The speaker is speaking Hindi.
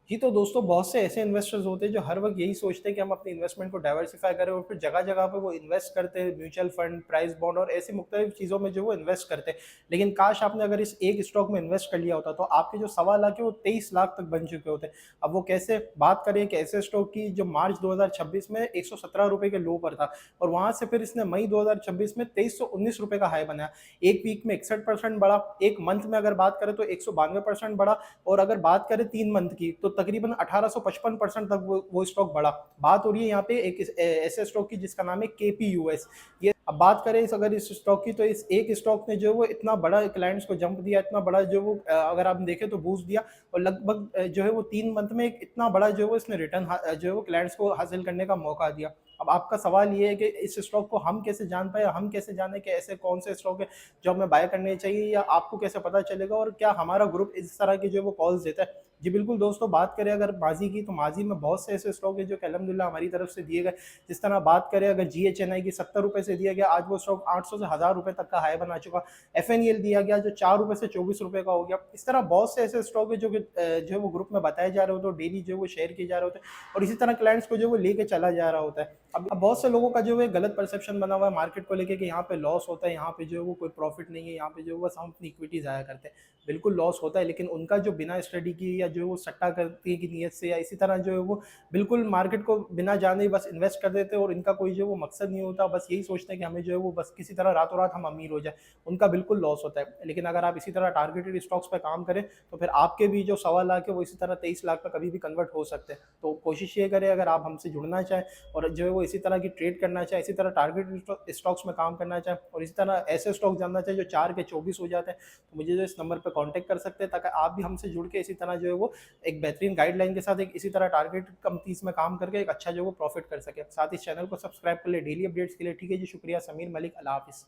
जी, तो दोस्तों बहुत से ऐसे इन्वेस्टर्स होते हैं जो हर वक़्त यही सोचते हैं कि हम अपनी इन्वेस्टमेंट को डाइवर्सिफ़ाई करें और फिर जगह-जगह पे वो इन्वेस्ट करते हैं, म्यूचुअल फंड, प्राइस बॉन्ड और ऐसी मुख्तलिफ़ चीज़ों में जो वो इन्वेस्ट करते हैं। लेकिन काश आपने अगर इस एक स्टॉक में इन्वेस्ट कर लिया होता तो आपके जो सवा लाख है वो 23 लाख तक बन चुके होते। अब वो कैसे? बात करें एक ऐसे स्टॉक की जो मार्च 2026 में ₹117 के लो पर था और वहाँ से फिर इसने मई 2026 में ₹2319 का हाई बनाया। 1 वीक में 61% बढ़ा, 1 मंथ में अगर बात करें तो 192% बढ़ा और अगर बात करें 3 मंथ की तो तकरीबन 1855% तक वो स्टॉक बढ़ा। बात हो रही है यहाँ पे एक ऐसे स्टॉक की जिसका नाम है केपीयूएस। ये अब बात करें इस स्टॉक की तो इस एक स्टॉक ने जो वो इतना बड़ा क्लाइंट्स को जंप दिया, इतना बड़ा जो वो अगर आप देखें तो बूस्ट दिया और लगभग जो है वो 3 मंथ में एक इतना बड़ा जो है वो इसने रिटर्न जो है वो क्लाइंट्स को हासिल करने का मौका दिया। अब आपका सवाल ये है कि इस स्टॉक को हम कैसे जान पाए, हम कैसे जाने कि ऐसे कौन से स्टॉक है जो हमें बाय करने चाहिए या आपको कैसे पता चलेगा और क्या हमारा ग्रुप इस तरह की जो है वो कॉल्स देता है? जी बिल्कुल दोस्तों, बात करें अगर माज़ी की तो माज़ी में बहुत से ऐसे स्टॉक है जो कि अल्हम्दुलिल्लाह हमारी तरफ से दिए गए। जिस तरह बात करें अगर जीएचएनआई की ₹70 से दिया गया, आज वो स्टॉक 800 से ₹1000 तक का हाई बना चुका। एफएनएल दिया गया जो ₹4 से ₹24 का हो गया। इस तरह बहुत से ऐसे स्टॉक है जो कि जो है वो ग्रुप में बताए जा रहे होते हैं, डेली जो है वो शेयर किए जा रहे होते हैं और इसी तरह क्लाइंट्स को जो है वो लेके चला जा रहा होता है। अब बहुत से लोगों का जो है गलत परसेप्शन बना हुआ है मार्केट को लेके कि यहाँ पे लॉस होता है, यहाँ पे जो है वो कोई प्रॉफिट नहीं है, यहाँ पे जो है बस हम अपनी इक्विटी ज़ाया करते हैं। बिल्कुल लॉस होता है, लेकिन उनका जो बिना स्टडी किए या जो वो सट्टा करने की नीयत से या इसी तरह जो है वो बिल्कुल मार्केट को बिना जाने ही बस इन्वेस्ट कर देते हैं और इनका कोई जो वो मकसद नहीं होता, बस यही सोचते हैं कि हमें जो है वो बस किसी तरह रातों रात हम अमीर हो जाए, उनका बिल्कुल लॉस होता है। लेकिन अगर आप इसी तरह टारगेटेड स्टॉक्स पे काम करें तो फिर आपके भी जो सवा लाख है वो इसी तरह 23 लाख पे कभी भी कन्वर्ट हो सकते हैं। तो कोशिश ये करें, अगर आप हमसे जुड़ना चाहें और जो है वो इसी तरह की ट्रेड करना चाहें, इसी तरह टारगेटेड स्टॉक्स में काम करना चाहें और इसी तरह ऐसे स्टॉक जानना चाहें जो 4 के 24 हो जाते हैं, तो मुझे जो इस नंबर पे कांटेक्ट कर सकते हैं ताकि आप भी हमसे जुड़ के इसी तरह जो है वो एक बेहतरीन गाइडलाइन के साथ एक इसी तरह टारगेट कंपनीज में काम करके एक अच्छा जो वो प्रॉफिट कर सके। साथ ही इस चैनल को सब्सक्राइब कर ले डेली अपडेट्स के लिए। ठीक है जी, शुक्रिया। समीर मलिक, अल्लाह हाफिज़।